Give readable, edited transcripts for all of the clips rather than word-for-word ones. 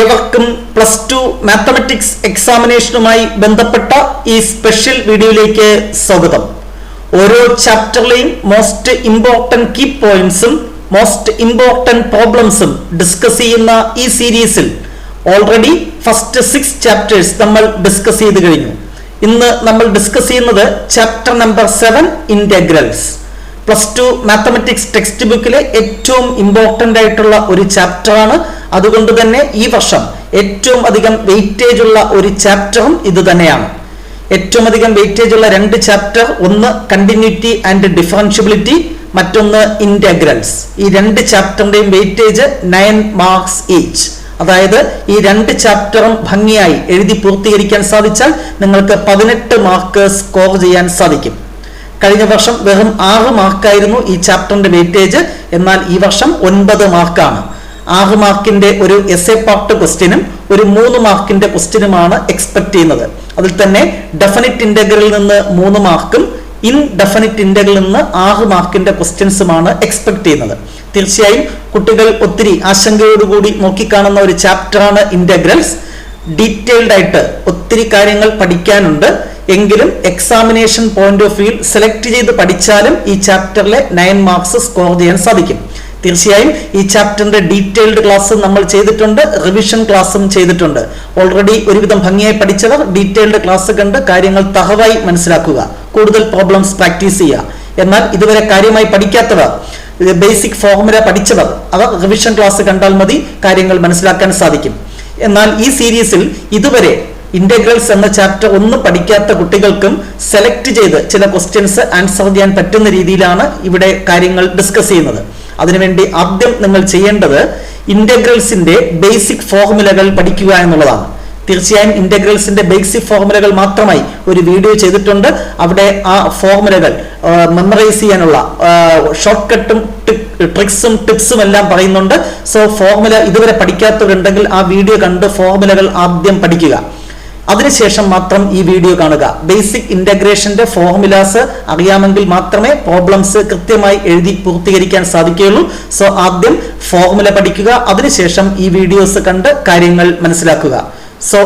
ഏവർക്കും +2 മാത്തമാറ്റിക്സ് എക്സാമിനേഷനുമായി ബന്ധപ്പെട്ട ഈ സ്പെഷ്യൽ വീഡിയോയിലേക്ക് സ്വാഗതം. ഓരോ ചാപ്റ്ററിലെയും മോസ്റ്റ് ഇമ്പോർട്ടന്റ് കീ പോയിന്റ്സും മോസ്റ്റ് ഇമ്പോർട്ടന്റ് പ്രോബ്ലംസും ഡിസ്കസ് ചെയ്യുന്ന ഈ സീരീസിൽ ഓൾറെഡി ഫസ്റ്റ് 6 ചാപ്റ്റേഴ്സ് നമ്മൾ ഡിസ്കസ് ചെയ്ത് കഴിഞ്ഞു. ഇന്ന് നമ്മൾ ഡിസ്കസ് ചെയ്യുന്നത് chapter number 7 integrals. +2 mathematics text ബുക്കിലെ ഏറ്റവും ഇമ്പോർട്ടന്റ് ആയിട്ടുള്ള ഒരു ചാപ്റ്ററാണ്. അതുകൊണ്ട് തന്നെ ഈ വർഷം ഏറ്റവും അധികം വെയിറ്റേജ് ഉള്ള ഒരു ചാപ്റ്ററും ഇത് തന്നെയാണ്. ഏറ്റവും അധികം വെയിറ്റേജ് ഉള്ള 2 ചാപ്റ്റർ, ഒന്ന് കണ്ടിന്യൂറ്റി ആൻഡ് ഡിഫറൻഷ്യബിലിറ്റി, മറ്റൊന്ന് ഇന്റഗ്രൽസ്. ഈ 2 ചാപ്റ്ററിന്റെയും വെയിറ്റേജ് 9 മാർക്സ് ഈച്ച്. അതായത് ഈ 2 ചാപ്റ്ററും ഭംഗിയായി എഴുതി പൂർത്തീകരിക്കാൻ സാധിച്ചാൽ നിങ്ങൾക്ക് 18 മാർക്ക് സ്കോർ ചെയ്യാൻ സാധിക്കും. കഴിഞ്ഞ വർഷം വെറും 6 മാർക്കായിരുന്നു ഈ ചാപ്റ്ററിന്റെ വെയിറ്റേജ്. എന്നാൽ ഈ വർഷം 9 മാർക്കാണ്. 6 മാർക്കിന്റെ ഒരു എസ്സേ പാർട്ട് ക്വസ്റ്റ്യനും ഒരു 3 മാർക്കിന്റെ ക്വസ്റ്റ്യനുമാണ് എക്സ്പെക്ട് ചെയ്യുന്നത്. അതിൽ തന്നെ ഡെഫിനിറ്റ് ഇന്റഗ്രലിൽ നിന്ന് 3 മാർക്കും ഇൻഡെഫിനിറ്റ് ഇന്റഗ്രലിൽ നിന്ന് 6 മാർക്കിന്റെ ക്വസ്റ്റ്യൻസുമാണ് എക്സ്പെക്ട് ചെയ്യുന്നത്. തീർച്ചയായും കുട്ടികൾ ഒത്തിരി ആശങ്കയോടുകൂടി നോക്കിക്കാണുന്ന ഒരു ചാപ്റ്ററാണ് ഇന്റഗ്രൽസ്. ഡീറ്റെയിൽഡ് ആയിട്ട് ഒത്തിരി കാര്യങ്ങൾ പഠിക്കാനുണ്ട്. എങ്കിലും examination point of view select ചെയ്ത് പഠിച്ചാലും ഈ ചാപ്റ്ററിലെ 9 മാർക്സ് സ്കോർ ചെയ്യാൻ സാധിക്കും. തീർച്ചയായും ഈ ചാപ്റ്ററിന്റെ ഡീറ്റെയിൽഡ് ക്ലാസ് നമ്മൾ ചെയ്തിട്ടുണ്ട്, റിവിഷൻ ക്ലാസ്സും ചെയ്തിട്ടുണ്ട്. ഓൾറെഡി ഒരുവിധം ഭംഗിയായി പഠിച്ചവർ ഡീറ്റെയിൽഡ് ക്ലാസ് കണ്ട് കാര്യങ്ങൾ തഹവായി മനസ്സിലാക്കുക, കൂടുതൽ പ്രോബ്ലംസ് പ്രാക്ടീസ് ചെയ്യുക. എന്നാൽ ഇതുവരെ കാര്യമായി പഠിക്കാത്തവർ, ബേസിക് ഫോർമുല പഠിച്ചവർ, അവർ റിവിഷൻ ക്ലാസ് കണ്ടാൽ മതി, കാര്യങ്ങൾ മനസ്സിലാക്കാൻ സാധിക്കും. എന്നാൽ ഈ സീരീസിൽ ഇതുവരെ ഇന്റഗ്രൽസ് എന്ന ചാപ്റ്റർ ഒന്നും പഠിക്കാത്ത കുട്ടികൾക്കും സെലക്ട് ചെയ്ത് ചില ക്വസ്റ്റ്യൻസ് ആൻസർ ചെയ്യാൻ പറ്റുന്ന രീതിയിലാണ് ഇവിടെ കാര്യങ്ങൾ ഡിസ്കസ് ചെയ്യുന്നത്. അതിനുവേണ്ടി ആദ്യം നിങ്ങൾ ചെയ്യേണ്ടത് ഇന്റഗ്രൽസിന്റെ ബേസിക് ഫോർമുലകൾ പഠിക്കുക എന്നുള്ളതാണ്. തീർച്ചയായും ഇന്റഗ്രൽസിന്റെ ബേസിക് ഫോർമുലകൾ മാത്രമായി ഒരു വീഡിയോ ചെയ്തിട്ടുണ്ട്. അവിടെ ആ ഫോർമുലകൾ മെമ്മറൈസ് ചെയ്യാനുള്ള ഷോർട്ട് കട്ടും ട്രിക്സും ടിപ്സും എല്ലാം പറയുന്നുണ്ട്. സോ ഫോർമുല ഇതുവരെ പഠിക്കാത്തവരുണ്ടെങ്കിൽ ആ വീഡിയോ കണ്ട് ഫോർമുലകൾ ആദ്യം പഠിക്കുക. അതിനുശേഷം മാത്രം ഈ വീഡിയോ കാണുക. ബേസിക് ഇന്റഗ്രേഷന്റെ ഫോർമുലാസ് അറിയാമെങ്കിൽ മാത്രമേ പ്രോബ്ലംസ് കൃത്യമായി എഴുതി പൂർത്തീകരിക്കാൻ സാധിക്കുകയുള്ളൂ. സോ ആദ്യം ഫോർമുല പഠിക്കുക, അതിനുശേഷം ഈ വീഡിയോസ് കണ്ട് കാര്യങ്ങൾ മനസ്സിലാക്കുക. സോ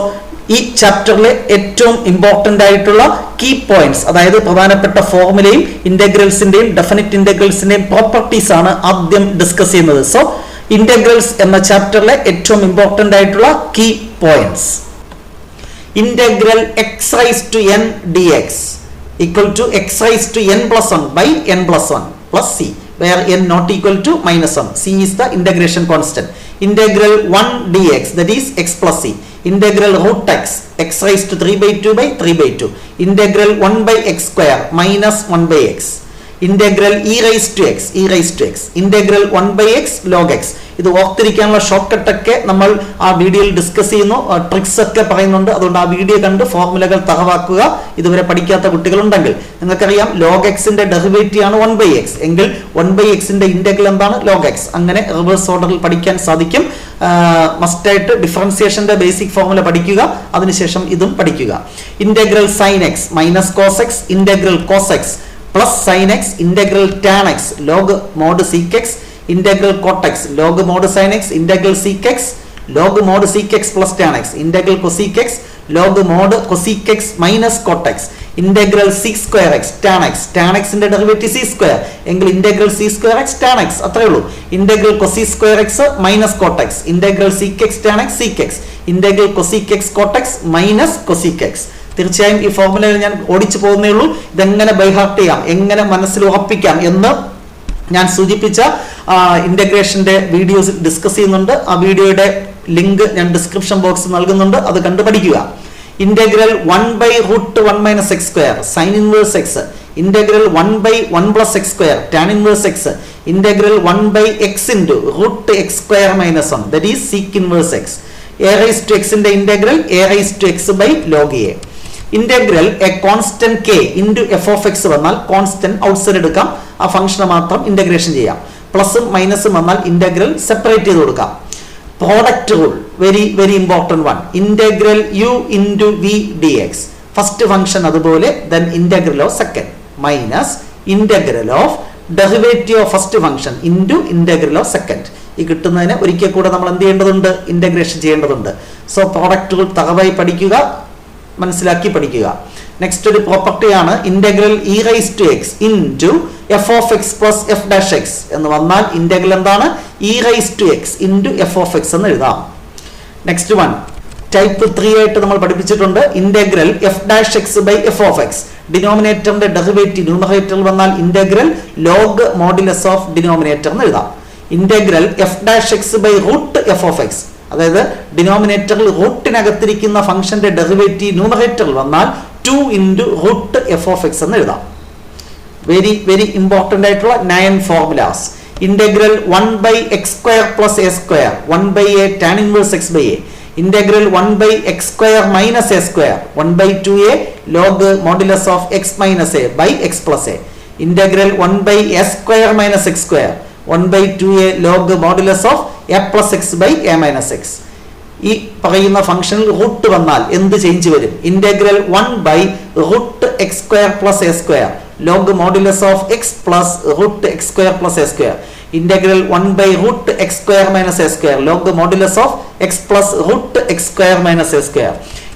ഈ ചാപ്റ്ററിലെ ഏറ്റവും ഇമ്പോർട്ടന്റ് ആയിട്ടുള്ള കീ പോയിന്റ്സ്, അതായത് പ്രധാനപ്പെട്ട ഫോർമുലയും ഇന്റഗ്രൽസിന്റെയും ഡെഫിനിറ്റ് ഇന്റഗ്രൽസിന്റെയും പ്രോപ്പർട്ടീസ് ആണ് ആദ്യം ഡിസ്കസ് ചെയ്യുന്നത്. സോ ഇന്റഗ്രൽസ് എന്ന ചാപ്റ്ററിലെ ഏറ്റവും ഇമ്പോർട്ടന്റ് ആയിട്ടുള്ള key points. Integral x raised to n dx equal to x raised to n plus 1 by n plus 1 plus c, where n not equal to -1. c is the integration constant. Integral 1 dx, that is x plus c. Integral root x, x raised to 3 by 2 by 3 by 2. Integral 1 by x square minus 1 by x. Integral e raised to x, e raised to x. Integral 1 by x log x. ഇത് ഓർത്തിരിക്കാനുള്ള short cut ഒക്കെ നമ്മൾ ആ വീഡിയോയിൽ discuss ചെയ്യുന്നു, tricks ഒക്കെ പറയുന്നുണ്ട്. അതുകൊണ്ട് ആ വീഡിയോ കണ്ട് ഫോർമുലകൾ തറവാക്കുക. ഇതുവരെ പഠിക്കാത്ത കുട്ടികളുണ്ടെങ്കിൽ നിങ്ങൾക്കറിയാം log എക്സിന്റെ ഡെറിവേറ്റീവ് ആണ് 1 by x എങ്കിൽ 1 by എക്സിന്റെ ഇന്റഗ്രൽ എന്താണ്? log x. അങ്ങനെ റിവേഴ്സ് ഓർഡറിൽ പഠിക്കാൻ സാധിക്കും. മസ്റ്റായിട്ട് ഡിഫറൻസിയേഷന്റെ ബേസിക് ഫോർമുല പഠിക്കുക, അതിനുശേഷം ഇതും പഠിക്കുക. Integral sine x minus cos x, integral cos x plus sine x, integral tan x log mod sec x, integral cot x log mod sine x, integral sec x log mod sec x plus tan x, integral cosec x log mod cosec x minus cot x, integral sec square x tan x, tan എക്സിന്റെ derivative sec square എങ്കിൽ integral sec square x tan x, അത്രേ ഉള്ളൂ. Integral cosec square x minus cot x, integral sec x tan x sec x, integral cosec x cot x minus cosec x. തീർച്ചയായും ഈ ഫോർമുലയിൽ ഞാൻ ഓടിച്ചു പോകുന്നേ ഉള്ളൂ. ഇതെങ്ങനെ ബൈഹാർട്ട് ചെയ്യാം, എങ്ങനെ മനസ്സിൽ ഉറപ്പിക്കാം എന്ന് ഞാൻ സൂചിപ്പിച്ച ഇന്റഗ്രേഷന്റെ വീഡിയോസ് ഡിസ്കസ് ചെയ്യുന്നുണ്ട്. ആ വീഡിയോയുടെ ലിങ്ക് ഞാൻ ഡിസ്ക്രിപ്ഷൻ ബോക്സിൽ നൽകുന്നുണ്ട്, അത് കണ്ടു പഠിക്കുക. Integral 1 by √1 minus x square sin inverse x, integral 1 by 1 plus x square tan inverse x, integral 1 by x into √x square minus 1, that is sec inverse x. a raised to x ന്റെ integral a raised to x by log a. Integral A constant k into f of x വന്നാൽ constant outside എടുക്കാം, ആ ഫംഗ്ഷനെ മാത്രം integration ചെയ്യാം. പ്ലസും മൈനസും വന്നാൽ integral separate ചെയ്ത് കൊടുക്കാം. Product rule, very very important one. Integral u into v dx, first function അതുപോലെ, then integral of second minus integral of derivative of first function into integral of second. ഈ കിട്ടുന്നതിന് ഒരിക്കൽ കൂടെ നമ്മൾ എന്ത് ചെയ്യേണ്ടതുണ്ട്? ഇന്റഗ്രേഷൻ ചെയ്യേണ്ടതുണ്ട്. സോ പ്രോഡക്റ്റുകൾ തറവായി പഠിക്കുക, മനസ്സിലാക്കി പഠിക്കുക. നെക്സ്റ്റ് ഒരു പ്രോപ്പർട്ടിയാണ് integral e raise to x into f of x plus f dash x എന്ന് വന്നാൽ ഇന്റഗ്രൽ എന്താണ്? E raise to x into f of x എന്ന് എഴുതാം. നെക്സ്റ്റ് വൺ ടൈപ്പ് 3 ആയിട്ട് നമ്മൾ പഠിപ്പിച്ചിട്ടുണ്ട്. Integral f dash x by f of x. ഡിനോമിനേറ്ററിന്റെ derivative ന്യൂമറേറ്ററിൽ വന്നാൽ integral log modulus of denominator എന്ന് എഴുതാം. Integral f dash x by root f of x, അതായത് ഡിനോമിനേറ്ററിൽ റൂട്ടിനകത്തിരിക്കുന്ന ഫംഗ്ഷന്റെ ഡെറിവേറ്റീവ് ന്യൂമറേറ്ററിൽ വന്നാൽ 2 into root f of x എന്ന് എഴുതാം. വെരി വെരി ഇമ്പോർട്ടന്റ് ആയിട്ടുള്ള 9 formulas. Integral 1 by x square plus a square 1 by a tan inverse x by a. Integral 1 by x square minus a square 1 by 2a log modulus of x minus a by x plus a. Integral 1 by a square minus x square 1 by 2a log modulus of a plus X by a minus x. ഈ പറയുന്ന ഫംഗ്ഷനിൽ root വന്നാൽ എന്ത് change വരും? Integral 1 by root x square plus a square log modulus of x plus root x square plus a square. Integral 1 by root x square minus a square log modulus of x plus root x square minus a square.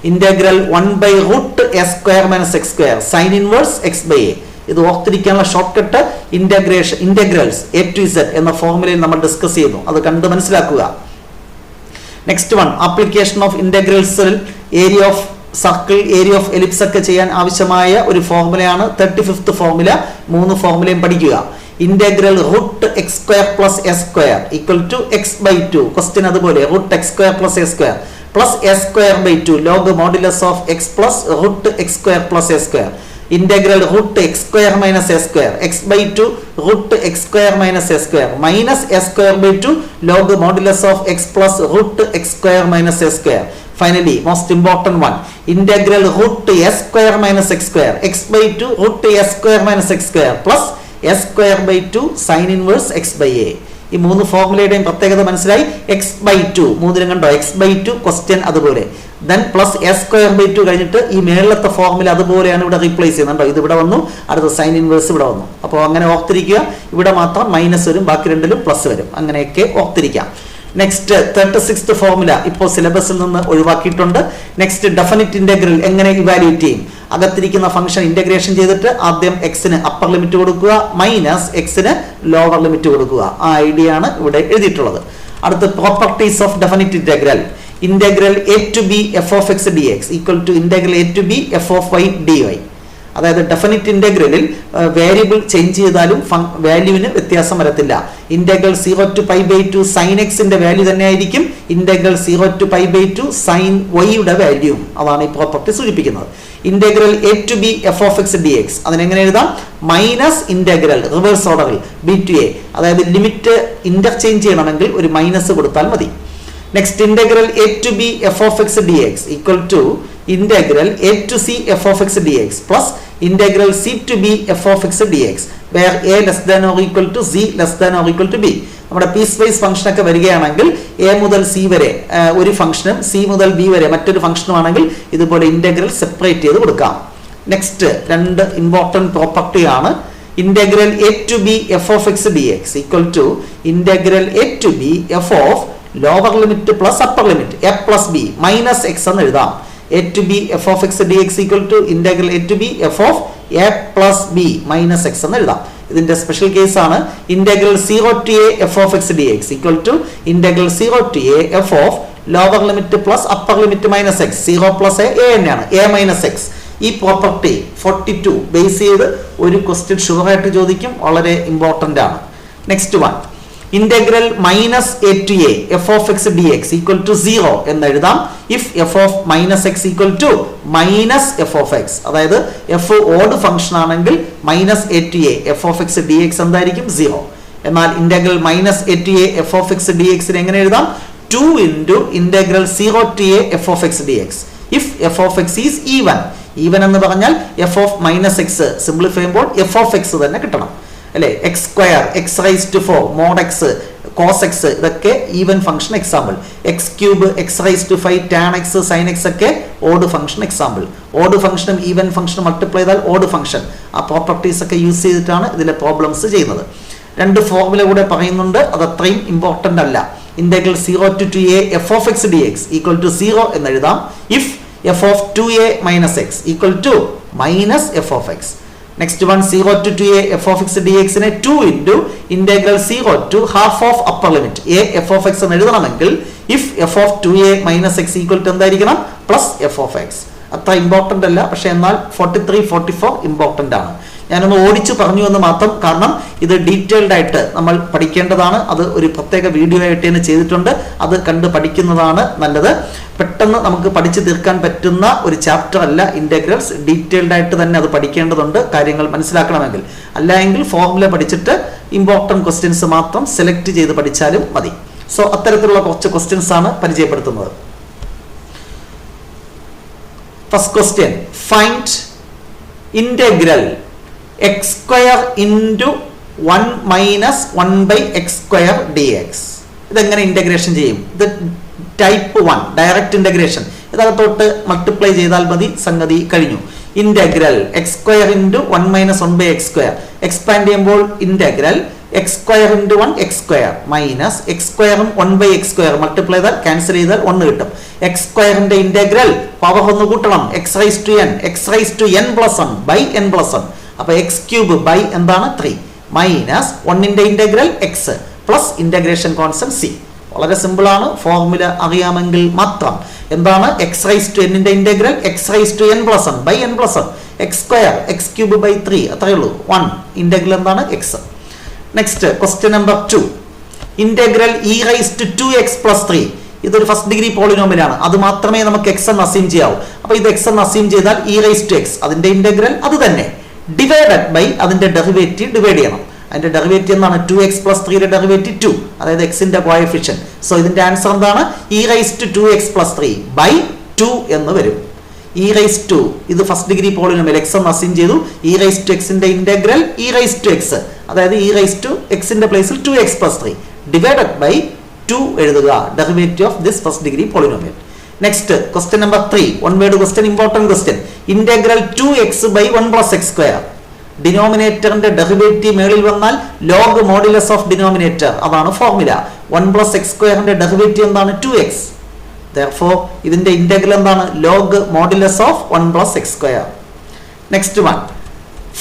Integral 1 by root a square minus x square sine inverse x by a. ഇത് ഓർത്തിരിക്കാനുള്ള short cut integrals A to Z എന്ന ഫോർമുലയിൽ നമ്മൾ discuss ചെയ്തു. അത് കണ്ട് മനസ്സിലാക്കുക. Next one application of ഇന്റഗ്രൽസിൽ area of circle, area of ellipse ഒക്കെ ചെയ്യാൻ ആവശ്യമായ ഒരു ഫോർമുലയാണ് 35th ഫോർമുല. 3 ഫോർമുലയും പഠിക്കുക. Integral root x square plus a square equal to x by 2. Question അതുപോലെ root x square plus a square plus a square by 2 log modulus of x plus root x square plus a square. Integral root x square minus a square x by 2 root x square minus a square minus a square by 2 log modulus of x plus root x square minus a square. Finally, most important one, integral root a square minus x square x by 2 root a square minus x square plus a square by 2 sin inverse x by a. ഈ 3 ഫോർമുലയുടെയും പ്രത്യേകത മനസ്സിലായി. X by 2 മൂന്നിലും കണ്ടോ? X by 2 question അതുപോലെ. Then plus a square by 2 കഴിഞ്ഞിട്ട് ഈ മേളത്തെ formula അതുപോലെയാണ് ഇവിടെ റീപ്ലേസ് ചെയ്യുന്നുണ്ടോ? ഇത് ഇവിടെ വന്നു, അടുത്ത സൈൻ ഇൻവേഴ്സ് ഇവിടെ വന്നു. അപ്പോൾ അങ്ങനെ ഓർത്തിരിക്കുക. ഇവിടെ മാത്രം മൈനസ് വരും, ബാക്കി രണ്ടിലും പ്ലസ് വരും. അങ്ങനെയൊക്കെ ഓർത്തിരിക്കാം. നെക്സ്റ്റ് 36th ഫോർമുല ഇപ്പോൾ സിലബസിൽ നിന്ന് ഒഴിവാക്കിയിട്ടുണ്ട്. നെക്സ്റ്റ് ഡെഫിനിറ്റ് ഇന്റഗ്രൽ എങ്ങനെ ഇവാലുവേറ്റ് ചെയ്യും? അകത്തിരിക്കുന്ന ഫംഗ്ഷൻ ഇന്റഗ്രേഷൻ ചെയ്തിട്ട് ആദ്യം എക്സിന് അപ്പർ ലിമിറ്റ് കൊടുക്കുക, മൈനസ് എക്സിന് ലോവർ ലിമിറ്റ് കൊടുക്കുക. ആ ഐഡിയ ആണ് ഇവിടെ എഴുതിയിട്ടുള്ളത്. അടുത്ത properties of definite integral. Integral a to b f of x d x equal to integral a to b f of y d y. അതായത് ഡെഫിനിറ്റ് ഇന്റഗ്രലിൽ വേരിയബിൾ ചേഞ്ച് ചെയ്താലും വാല്യൂവിന് വ്യത്യാസം വരത്തില്ല. ഇന്റഗ്രൽ 0 to π by 2 സൈൻ എക്സിന്റെ വാല്യൂ തന്നെ ആയിരിക്കും ഇന്റഗ്രൽ 0 to π by 2 സൈൻ വൈയുടെ വാല്യൂവും. അതാണ് ഈ പ്രോപ്പർട്ടി സൂചിപ്പിക്കുന്നത്. Integral a to b f of x d x അതിനെങ്ങനെ എഴുതാം? മൈനസ് ഇന്റഗ്രൽ റിവേഴ്സ് ഓർഡറിൽ ബി ടു എ, അതായത് ലിമിറ്റ് ഇന്റർചേഞ്ച് ചെയ്യണമെങ്കിൽ ഒരു മൈനസ് കൊടുത്താൽ മതി. Next integral a to b f of x d x equal to integral a to c f of x d x plus integral c to b f of x d x where a less than or equal to c less than or equal to b. നമ്മുടെ piecewise function ഒക്കെ വരികയാണെങ്കിൽ A മുതൽ C വരെ ഒരു ഫംഗ്ഷനും C മുതൽ B വരെ മറ്റൊരു ഫംഗ്ഷനും ആണെങ്കിൽ ഇതുപോലെ ഇന്റഗ്രൽ സെപ്പറേറ്റ് ചെയ്ത് കൊടുക്കാം. നെക്സ്റ്റ് 2 ഇമ്പോർട്ടന്റ് പ്രോപ്പർട്ടി ആണ്. Integral a to b f of x d x equal to integral a to b f of lower limit plus upper limit a plus b minus x എന്ന് എഴുതാം. A to b f of x d x equal to integral a to b f of a plus b minus x എന്ന് എഴുതാം. ഇതിന്റെ special case ആണ് integral 0 to a f of x d x equal to integral 0 to a f of lower limit plus upper limit minus x. 0 plus a തന്നെയാണ്, a minus x. ഈ property 42 base ചെയ്ത് ഒരു question ഷുവറായിട്ട് ചോദിക്കും, വളരെ important ആണ്. Next one integral minus a to a f of x d x equal to 0 എന്ന് എഴുതാം if f of minus x equal to minus f of x. അതായത് എഫ് ഓഡ് ഫംഗ്ഷൻ ആണെങ്കിൽ minus a to a f of x d x എന്തായിരിക്കും? 0. എന്നാൽ integral minus a to a f of x d എക്സിന് എങ്ങനെ എഴുതാം? 2 into integral 0 to a f of x d x if f of x is even. Even എന്ന് പറഞ്ഞാൽ f of minus x simplify ചെയ്യുമ്പോൾ f of x തന്നെ കിട്ടണം അല്ലെ? X square x raise to 4 mod x cos x ഇതൊക്കെ even function example. X cube, x raise to 5, tan x, sine x ഒക്കെ odd function example. Odd ഫംഗ്ഷനും even ഫംഗ്ഷനും multiply ചെയ്താൽ odd function. ആ properties ഒക്കെ യൂസ് ചെയ്തിട്ടാണ് ഇതിലെ problems ചെയ്യുന്നത്. രണ്ട് ഫോർമുല കൂടെ പറയുന്നുണ്ട്, അത് അത്രയും ഇമ്പോർട്ടൻ്റ് അല്ല. Integral 0 to 2a f of x dx equal to 0 എന്ന് എഴുതാം if f of 2a minus x equal to minus f of x. Next one 0 to 2a f of x dx നെ 2 into integral 0 to half of upper limit a f of x എന്ന് എഴുതണമെങ്കിൽ if f of 2a minus x equal to എന്തായിരിക്കണം? Plus f of x. അത്ര important അല്ല, പക്ഷെ എന്നാൽ 43, 44 important ആണ്. ഞാനൊന്ന് ഓടിച്ചു പറഞ്ഞു എന്ന് മാത്രം, കാരണം ഇത് ഡീറ്റെയിൽഡ് ആയിട്ട് നമ്മൾ പഠിക്കേണ്ടതാണ്. അത് ഒരു പ്രത്യേക വീഡിയോ ആയിട്ട് തന്നെ ചെയ്തിട്ടുണ്ട്, അത് കണ്ട് പഠിക്കുന്നതാണ് നല്ലത്. പെട്ടെന്ന് നമുക്ക് പഠിച്ചു തീർക്കാൻ പറ്റുന്ന ഒരു ചാപ്റ്റർ അല്ല ഇന്റഗ്രൽസ്. ഡീറ്റെയിൽഡ് ആയിട്ട് തന്നെ അത് പഠിക്കേണ്ടതുണ്ട് കാര്യങ്ങൾ മനസ്സിലാക്കണമെങ്കിൽ. അല്ല എങ്കിൽ ഫോർമുല പഠിച്ചിട്ട് ഇമ്പോർട്ടൻറ്റ് ക്വസ്റ്റ്യൻസ് മാത്രം സെലക്ട് ചെയ്ത് പഠിച്ചാലും മതി. സോ അത്തരത്തിലുള്ള കുറച്ച് ക്വസ്റ്റ്യൻസ് ആണ് പരിചയപ്പെടുത്തുന്നത്. First question, find integral x square into 1 minus 1 by x square dx. ഇതെങ്ങനെ ഇന്റഗ്രേഷൻ ചെയ്യും? ഇത് ടൈപ്പ് 1 ഡയറക്റ്റ് ഇന്റഗ്രേഷൻ. ഇതകത്തോട്ട് മൾട്ടിപ്ലൈ ചെയ്താൽ മതി, സംഗതി കഴിഞ്ഞു. Integral x square into 1 minus 1 by x square. Expand ചെയ്യുമ്പോൾ integral x square into 1 x square minus x സ്ക്വയറും 1 ബൈ എക്സ് സ്ക്വയർ മൾട്ടിപ്ലൈ ചെയ്താൽ ക്യാൻസൽ ചെയ്താൽ 1 കിട്ടും. എക്സ് സ്ക്വയറിന്റെ ഇന്റഗ്രൽ പവർ ഒന്ന് കൂട്ടണം, x raise to n, x raise to n plus 1 by n plus 1. അപ്പൊ X cube by എന്താണ് 3 minus 1ന്റെ integral x plus integration constant c. വളരെ സിമ്പിൾ ആണ്, ഫോർമുല അറിയാമെങ്കിൽ മാത്രം. എന്താണ് എക്സ് റൈസ് ടു എന്നിന്റെ integral? X raise to n plus 1 by n plus 1. X square x cube by 3 അത്രയേ ഉള്ളൂ. 1 ഇന്റഗ്രൽ എന്താണ്? X. Next question number 2, integral e raise to 2x plus 3. ഇതൊരു ഫസ്റ്റ് ഡിഗ്രി പോളിനോമിയൽ ആണ്, അത് മാത്രമേ നമുക്ക് X എന്ന് അസ്യൂം ചെയ്യാവൂ. അപ്പൊ ഇത് എക്സ് എന്ന് അസ്യൂം ചെയ്താൽ ഇ റൈസ് ടു എക്സ് അതിന്റെ ഇന്റഗ്രൽ അത് തന്നെ ഡിവൈഡഡ് ബൈ അതിന്റെ ഡെറിവേറ്റീവ് ഡിവൈഡ് ചെയ്യണം. അതിന്റെ ഡെറിവേറ്റീവ് എന്താണ്? 2x പ്ലസ് 3യുടെ ഡെറിവേറ്റീവ് 2, അതായത് എക്സിന്റെ കോഎഫിഷ്യന്റ്. സോ ഇതിന്റെ ആൻസർ എന്താണ്? E raise to 2x plus 3 by 2 എന്ന് വരും. ഇ റൈസ് ടു ഇത് ഫസ്റ്റ് ഡിഗ്രി പോളിനോമിയൽ എക്സ് എന്ന് അസ്യൂം ചെയ്തു. ഇ റൈസ് ടു എക്സിന്റെ integral e raise to x, അതായത് ഇ റൈസ് ടു എക്സിന്റെ പ്ലേസിൽ 2x പ്ലസ് 3 ഡിവൈഡഡ് ബൈ 2 എഴുതുക, derivative of this first degree polynomial. Next question number 3, one word question, important question. Integral 2x by 1 plus x square. ഡിനോമിനേറ്ററിന്റെ derivative മേളിൽ വന്നാൽ log modulus of denominator, അതാണ് formula. 1 plus x സ്ക്വയറിന്റെ derivative എന്താണ്? 2x. Therefore ഇതിന്റെ integral എന്താണ്? Log modulus of 1 plus x square. Next one,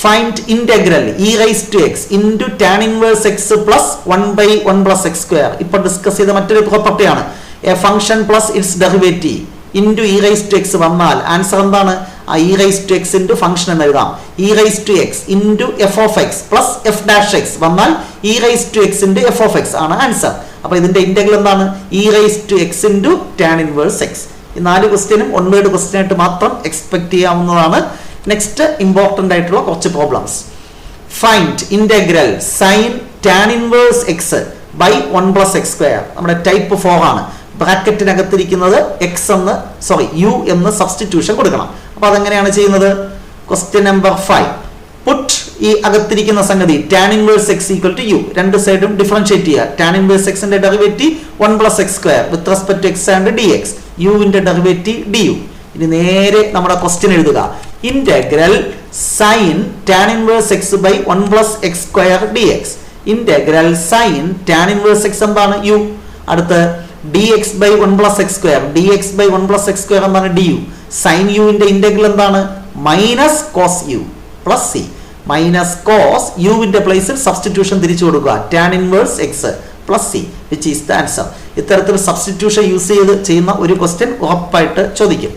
find integral e raise to x into tan inverse x plus 1 by 1 plus x square. ഇപ്പൊ discuss ചെയ്ത മറ്റൊരു പ്രോപ്പർട്ടിയാണ്. A function plus its derivative into e raise to x വന്നാൽ answer എന്താണ്? ആ E raise to x into function എന്ന് എഴുതാം. E raise to x into f of x plus f dash x വന്നാൽ e raise to x into f of x ആണ് answer. അപ്പൊ ഇതിന്റെ integral എന്താണ്? E raise to x into tan inverse x. ഈ 4 ക്വസ്റ്റ്യനും one word question ആയിട്ട് മാത്രം expect ചെയ്യാവുന്നതാണ്. നെക്സ്റ്റ് ഇമ്പോർട്ടന്റ് ആയിട്ടുള്ള കുറച്ച് problems. Find integral sine tan inverse x by 1 plus x square. നമ്മുടെ ടൈപ്പ് 4 ആണ്. ബ്രാക്കറ്റിനകത്തിരിക്കുന്നത് എക്സ് എന്ന് യു എന്ന് സബ്സ്റ്റിറ്റ്യൂഷൻ കൊടുക്കണം. അപ്പൊ അതെങ്ങനെയാണ് ചെയ്യുന്നത്? ക്വസ്റ്റ്യൻ നമ്പർ 5, പുട്ട് ഈ അകത്തിരിക്കുന്ന സംഗതി tan inverse x equal to u, രണ്ട് സൈഡും ഡിഫറൻഷിയേറ്റ് ചെയ്യുക. ടാൻ ഇൻവേഴ്സ് എക്സിന്റെ derivative 1 plus x square with respect to x and d x, യുവിന്റെ ഡെറിവേറ്റീവ് ഡി യു. ഇനി നേരെ നമ്മുടെ ക്വസ്റ്റ്യൻ എഴുതുക. Integral sine tan inverse x by 1 plus x square d x. Integral sine tan inverse x എന്താണ്? U. അടുത്ത് dx by 1 plus x square, dx by 1 plus x square എന്താണ്? du. sin u ന്റെ integral എന്താണ്? Minus cos u plus c. Minus cos യുവിന്റെ പ്ലേസിൽ substitution തിരിച്ചു കൊടുക്കുക, tan inverse x plus c which is the answer. ഇത്തരത്തിൽ substitution use ചെയ്ത് ചെയ്യുന്ന ഒരു ക്വസ്റ്റ്യൻ ഉറപ്പായിട്ട് ചോദിക്കും.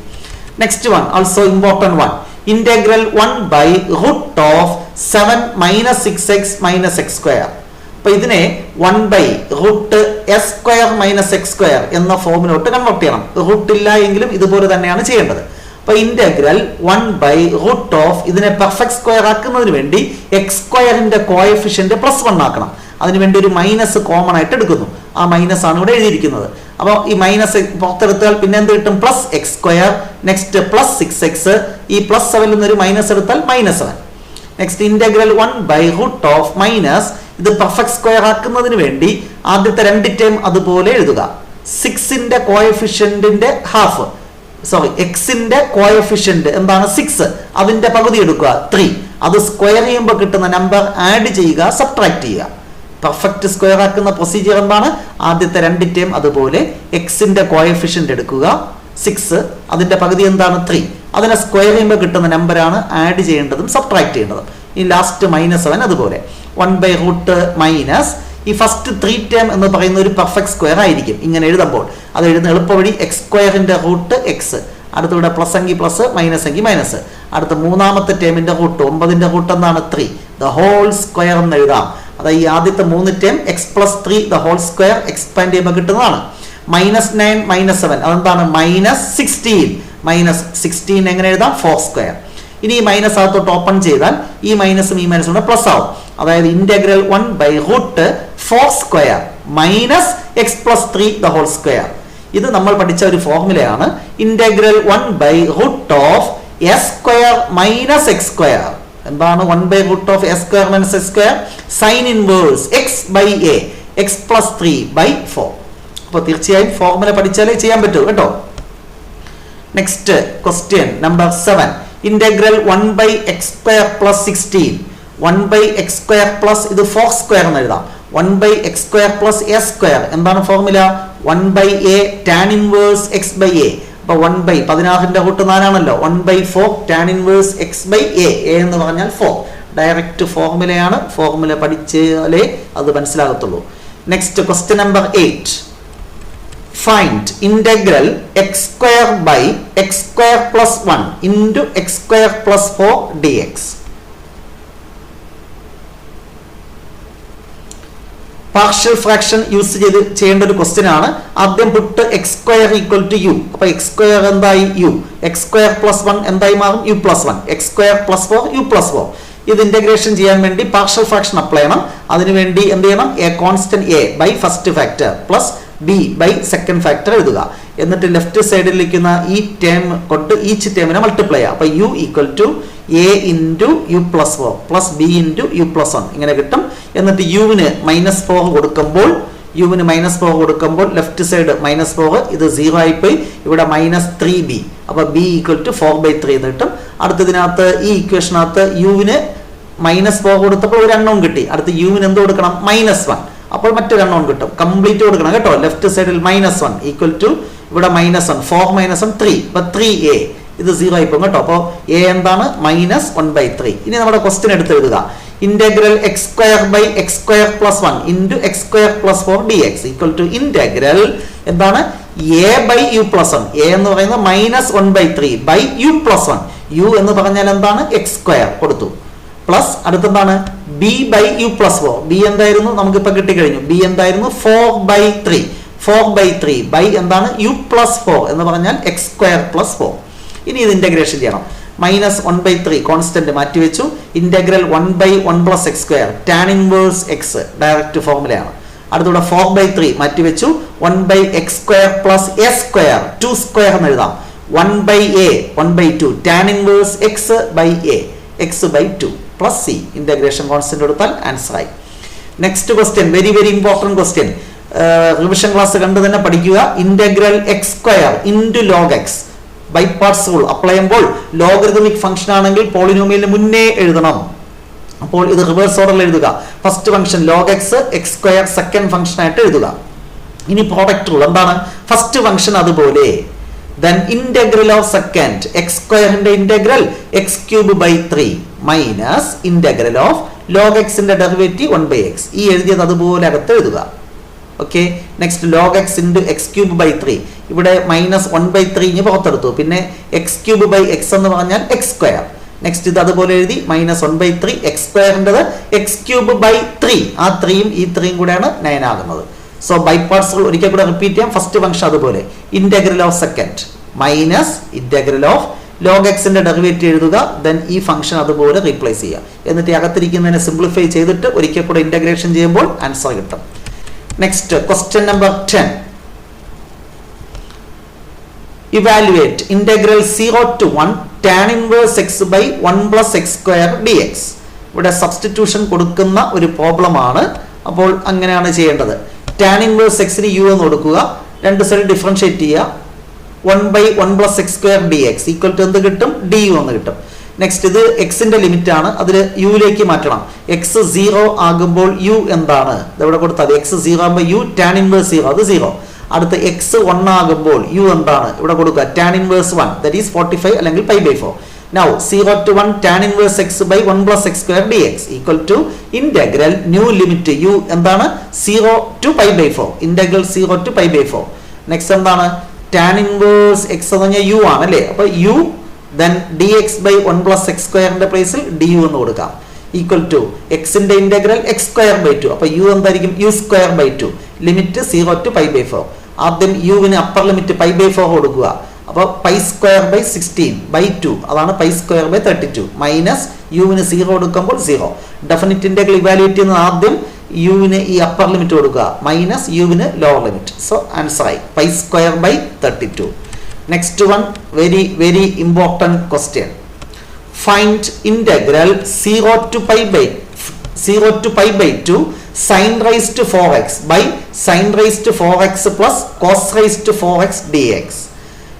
Next one, also important one. Integral 1 by root of 7 minus 6x minus x square. അപ്പൊ ഇതിനെ 1 by root s square minus x square എന്ന ഫോമിലോട്ട് കൺവേർട്ട് ചെയ്യണം. റൂട്ട് ഇല്ല എങ്കിലും ഇതുപോലെ തന്നെയാണ് ചെയ്യേണ്ടത്. അപ്പൊ ഇന്റഗ്രൽ 1 ബൈ റൂട്ട് ഓഫ് ഇതിനെ പെർഫെക്റ്റ് സ്ക്വയർ ആക്കുന്നതിന് വേണ്ടി എക്സ് സ്ക്വയറിന്റെ കോഎഫിഷ്യന്റ് +1 ആക്കണം. അതിനുവേണ്ടി ഒരു മൈനസ് കോമൺ ആയിട്ട് എടുക്കുന്നു. ആ മൈനസ് ആണ് ഇവിടെ എഴുതിയിരിക്കുന്നത്. അപ്പോൾ ഈ മൈനസ് പുറത്തെടുത്താൽ പിന്നെ എന്ത് കിട്ടും? Plus x square. Next plus 6x. ഈ +7 എന്നൊരു മൈനസ് എടുത്താൽ -7. Next integral 1 by root of minus ഇത് പെർഫെക്റ്റ് സ്ക്വയർ ആക്കുന്നതിന് വേണ്ടി ആദ്യത്തെ 2 ടേം അതുപോലെ എഴുതുക. 6ന്റെ കോഎഫിഷ്യന്റിന്റെ ഹാഫ്, സോറി എക്സിന്റെ കോഎഫിഷ്യന്റ് എന്താണ് 6, അതിന്റെ പകുതി എടുക്കുക 3. അത് സ്ക്വയർ ചെയ്യുമ്പോൾ കിട്ടുന്ന നമ്പർ ആഡ് ചെയ്യുക, സബ്ട്രാക്ട് ചെയ്യുക. പെർഫെക്റ്റ് സ്ക്വയർ ആക്കുന്ന പ്രൊസീജിയർ എന്താണ്? ആദ്യത്തെ 2 ടേം അതുപോലെ എക്സിന്റെ കോഎഫിഷ്യന്റ് എടുക്കുക 6, അതിന്റെ പകുതി എന്താണ് 3, അതിനെ സ്ക്വയർ ചെയ്യുമ്പോൾ കിട്ടുന്ന നമ്പറാണ് ആഡ് ചെയ്യേണ്ടതും സബ്ട്രാക്ട് ചെയ്യേണ്ടതും. ഈ ലാസ്റ്റ് -7 അതുപോലെ 1/√ മൈനസ് ഈ ഫസ്റ്റ് 3 ടേം എന്ന് പറയുന്ന ഒരു പെർഫെക്റ്റ് സ്ക്വയർ ആയിരിക്കും. ഇങ്ങനെ എഴുതുമ്പോൾ അത് എഴുതുന്ന എളുപ്പവഴി x²ന്റെ റൂട്ട് x, അടുത്തൂടെ പ്ലസ് എങ്കിൽ പ്ലസ്, മൈനസ് എങ്കിൽ മൈനസ്. അടുത്ത മൂന്നാമത്തെ ടേമിന്റെ റൂട്ട് 9ന്റെ റൂട്ട് എന്താണ് 3, ദ ഹോൾ സ്ക്വയർ എന്ന് എഴുതാം. അതായത് ഈ ആദ്യത്തെ 3 term x+3 the whole square expand ചെയ്യുമ്പോൾ കിട്ടുന്നതാണ്. -9 -7 അതെന്താണ് -16. -16 എങ്ങനെ എഴുതാം? 4². ഇനി ഈ മൈനസ് അകത്തോട്ട് ഓപ്പൺ ചെയ്താൽ ഈ മൈനസും ഈ മൈനസും കൂടെ പ്ലസ് ആവും. അതായത് integral 1/√4² minus x+3 the whole square. ഇത് നമ്മൾ പഠിച്ച ഒരു ഫോർമുലയാണ്. Integral 1/√s² minus x². എന്താണ് 1/√s² minus x²? Sine inverse x/a, x+3/4. അപ്പോൾ തീർച്ചയായും ഫോർമുല പഠിച്ചാലേ ചെയ്യാൻ പറ്റൂ കേട്ടോ. Next question number 7. Integral 1/x² plus 16. 1/x² plus ഇത് 4² എന്ന് എഴുതാം. 1/x² plus s². എന്താണ് formula? 1/a tan inverse x/a. അപ്പൊ 1/16ന്റെ റൂട്ട് 4 ആണല്ലോ. 1/4 ടാൻ ഇൻവേഴ്സ് x/a. a എന്ന് പറഞ്ഞാൽ 4. ഡയറക്റ്റ് ഫോർമുലയാണ്. ഫോർമുല പഠിച്ചാലേ അത് മനസ്സിലാകത്തുള്ളൂ. Next question number 8. Find integral x² by x² plus 1 into x² plus 4 dx. Partial fraction use ചെയ്ത് ചെയ്യേണ്ട ഒരു ക്വസ്റ്റ്യൻ ആണ്. ആദ്യം പുട്ട് x² = u. അപ്പൊ x² എന്തായി? u. x² plus 1 എന്തായി മാറും? u plus 1. x² plus 4 u plus 4. ഇത് ഇന്റഗ്രേഷൻ ചെയ്യാൻ വേണ്ടി പാർഷ്യൽ ഫ്രാക്ഷൻ അപ്ലൈ ചെയ്യണം. അതിനുവേണ്ടി എന്ത് ചെയ്യണം? a constant a by first factor plus b by second factor എഴുതുക. എന്നിട്ട് ലെഫ്റ്റ് സൈഡിൽ ഇരിക്കുന്ന ഈ ടേം കൊണ്ട് ഈച്ച് ടേമിനെ മൾട്ടിപ്ലൈ ചെയ്യുക. അപ്പൊ u = a into u plus 4 plus b into u plus 1 ഇങ്ങനെ കിട്ടും. എന്നിട്ട് യുവിന് -4 കൊടുക്കുമ്പോൾ ലെഫ്റ്റ് സൈഡ് -4 ഇത് 0 ആയിപ്പോയി. ഇവിടെ -3b. അപ്പൊ b = 4/3 എന്ന് കിട്ടും. അടുത്തതിനകത്ത് ഈ ഇക്വേഷനകത്ത് യുവിന് -4 കൊടുത്തപ്പോൾ ഒരു അൺനോൺ കിട്ടി. അടുത്ത് യുവിന് എന്ത് കൊടുക്കണം? -1. അപ്പോൾ മറ്റൊരു അൺനോൺ കിട്ടും. കംപ്ലീറ്റ് കൊടുക്കണം കേട്ടോ. ലെഫ്റ്റ് സൈഡിൽ -1 = ഇവിടെ -1 4 -1 3. അപ്പൊ 3a ഇത് 0 ആയി പോകും കേട്ടോ. അപ്പോൾ a എന്താണ്? -1/3. ഇനി നമ്മുടെ ക്വസ്റ്റ്യൻ എടുത്ത് എഴുതുക. Integral x² by x² plus 1 into x² plus 4 dx = integral എന്താണ്? a by u plus 1. a എന്ന് പറയുന്നത് -1/3 by u plus 1. u എന്ന് പറഞ്ഞാൽ എന്താണ്? x² കൊടുത്തു. Plus അടുത്തെന്താണ്? b by u plus 4. b എന്തായിരുന്നു? നമുക്കിപ്പോൾ കിട്ടിക്കഴിഞ്ഞു. b എന്തായിരുന്നു? 4/3. 4/3 by എന്താണ്? u plus 4 എന്ന് പറഞ്ഞാൽ x² plus 4. ഇനി ഇത് ഇന്റഗ്രേഷൻ ചെയ്യണം. -1/3 കോൺസ്റ്റന്റ് മാറ്റി വെച്ചു. ഇന്റഗ്രൽ 1/1 plus x² tan inverse x direct ഫോർമുലയാണ്. അടുത്തൂടെ 4/3 മാറ്റി വെച്ചു. 1/x² plus s² 2² എന്ന് എഴുതാം. 1/a 1/2 tan inverse x by a x/2 plus c. Integration constant കൊടുത്താൽ ആൻസർ ആയി. Next question very important question. Revision class കണ്ടു തന്നെ പഠിക്കുക. Integral x² into log x by parts rule apply ചെയ്യുമ്പോൾ logarithmic function ആണെങ്കിൽ പോളിനോമിയലിന് മുന്നേ എഴുതണം. അപ്പോൾ ഇത് റിവേഴ്സ് ഓർഡറിൽ എഴുതുക. First function log x, x² second function ആയിട്ട് എഴുതുക. ഇനി പ്രോഡക്റ്റ് റൂൾ എന്താണ്? ഫസ്റ്റ് ഫംഗ്ഷൻ അതുപോലെ then integral of second x² ന്റെ integral x³/3 minus integral of log x ന്റെ ഡെറിവേറ്റീവ് 1/x. ഈ എഴുതിയത് അതുപോലെ അകത്ത് എഴുതുക. Okay. Next log x into x³/3. ഇവിടെ -1/3 ഇനി പുറത്തെടുത്തു. പിന്നെ x³/x എന്ന് പറഞ്ഞാൽ x². നെക്സ്റ്റ് ഇത് അതുപോലെ എഴുതി -1/3 x²ൻ്റെത് x³/3. ആ 3യും ഈ 3യും കൂടെയാണ് 9 ആകുന്നത്. സോ ബൈ പാർട്സ് റൂൾ ഒരിക്കൽ കൂടെ റിപ്പീറ്റ് ചെയ്യാം. ഫസ്റ്റ് ഫംഗ്ഷൻ അതുപോലെ integral of second minus integral of log x ന്റെ ഡെറിവേറ്റീവ് എഴുതുക. ദെൻ ഈ ഫംഗ്ഷൻ അതുപോലെ റീപ്ലേസ് ചെയ്യുക. എന്നിട്ട് അകത്തിരിക്കുന്നതിനെ സിംപ്ലിഫൈ ചെയ്തിട്ട് ഒരിക്കൽ കൂടെ ഇന്റഗ്രേഷൻ ചെയ്യുമ്പോൾ ആൻസർ കിട്ടും. Next question number 10. Evaluate integral 0 to 1 tan inverse x by 1 plus x² dx. ഇവിടെ സബ്സ്റ്റിറ്റ്യൂഷൻ കൊടുക്കുന്ന ഒരു പ്രോബ്ലം ആണ്. അപ്പോൾ അങ്ങനെയാണ് ചെയ്യേണ്ടത്. ടാൻ ഇൻവേഴ്സ് എക്സിന് യു എന്ന് കൊടുക്കുക, രണ്ട് സൈഡ് ഡിഫറൻഷിയേറ്റ് ചെയ്യുക, 1/1 + x² dx ഈക്വൽ ടു എന്ത് കിട്ടും? du എന്ന് കിട്ടും. നെക്സ്റ്റ് ഇത് എക്സിന്റെ ലിമിറ്റ് ആണ്, അതിൽ യുയിലേക്ക് മാറ്റണം. എക്സ് 0 ആകുമ്പോൾ യു എന്താണ്? ഇതെവിടെ കൊടുത്താൽ എക്സ് 0 ആകുമ്പോൾ യു ടാൻ ഇൻവേഴ്സ് 0, അത് 0. അടുത്ത് എക്സ് 1 ആകുമ്പോൾ യു എന്താണ്? ഇവിടെ കൊടുക്കുക ടാൻ ഇൻവേഴ്സ് 1, ദാറ്റ് ഈസ് 45 അല്ലെങ്കിൽ π/4. Now 0 to 1 tan inverse x/1 + x² dx equal to integral new limit u എന്താണ്? 0 to π/4, integral 0 to π/4. നെക്സ്റ്റ് എന്താണ്? tan inverse x എന്ന് പറഞ്ഞാൽ u ആണ് അല്ലേ? അപ്പോൾ u then dx/1 + x² ന്റെ പ്ലേസിൽ du എന്ന് കൊടുക്കാം, ഈക്വൽ ടു എക്സിന്റെ ഇന്റഗ്രൽ x²/2. അപ്പോൾ u എന്തായിരിക്കും? u²/2, limit 0 to π/4. ആദ്യം യുവിന് അപ്പർ ലിമിറ്റ് π/4 കൊടുക്കുക, അപ്പോൾ π²/16/2, അതാണ് π²/32 മൈനസ് യുവിന് 0 കൊടുക്കുമ്പോൾ 0. ഡെഫിനിറ്റ് ഇന്റഗ്രൽ ഇവാലുവേറ്റ് ചെയ്യുന്നത് ആദ്യം യുവിന് ഈ അപ്പർ ലിമിറ്റ് കൊടുക്കുക, മൈനസ് യുവിന് ലോവർ ലിമിറ്റ്. സോ ആൻസർ ആയി π²/32. Next one very very important question. Find integral 0 to π/2 sin raised to 4x by sin raised to 4x plus cos raised to 4x dx.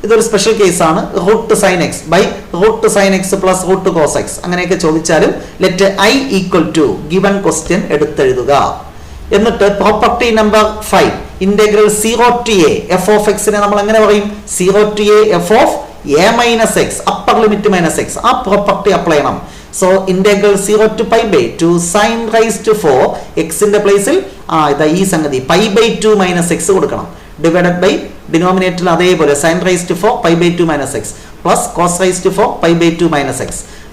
ഇതൊരു special കേസാണ്. √sin x by √sin x plus √cos x അങ്ങനെയൊക്കെ ചോദിച്ചാലും let i equal to given question എടുത്തെഴുതുക. എന്നിട്ട് property number 5 integral 0 to a f of x നെ നമ്മൾ എങ്ങനെ പറയും? 0 to a f of a minus x, upper limit minus x, ആ property apply ചെയ്യണം. So integral 0 to π/2 sin raised to 4 എക്സിന്റെ പ്ലേസിൽ ഇതാ ഈ സംഗതി π/2 മൈനസ് x കൊടുക്കണം, ഡിവൈഡഡ് ബൈ ഡിനോമിനേറ്ററിൽ അതേപോലെ sin raised to 4 π/2 minus x plus cos raised to 4 π/2 minus x.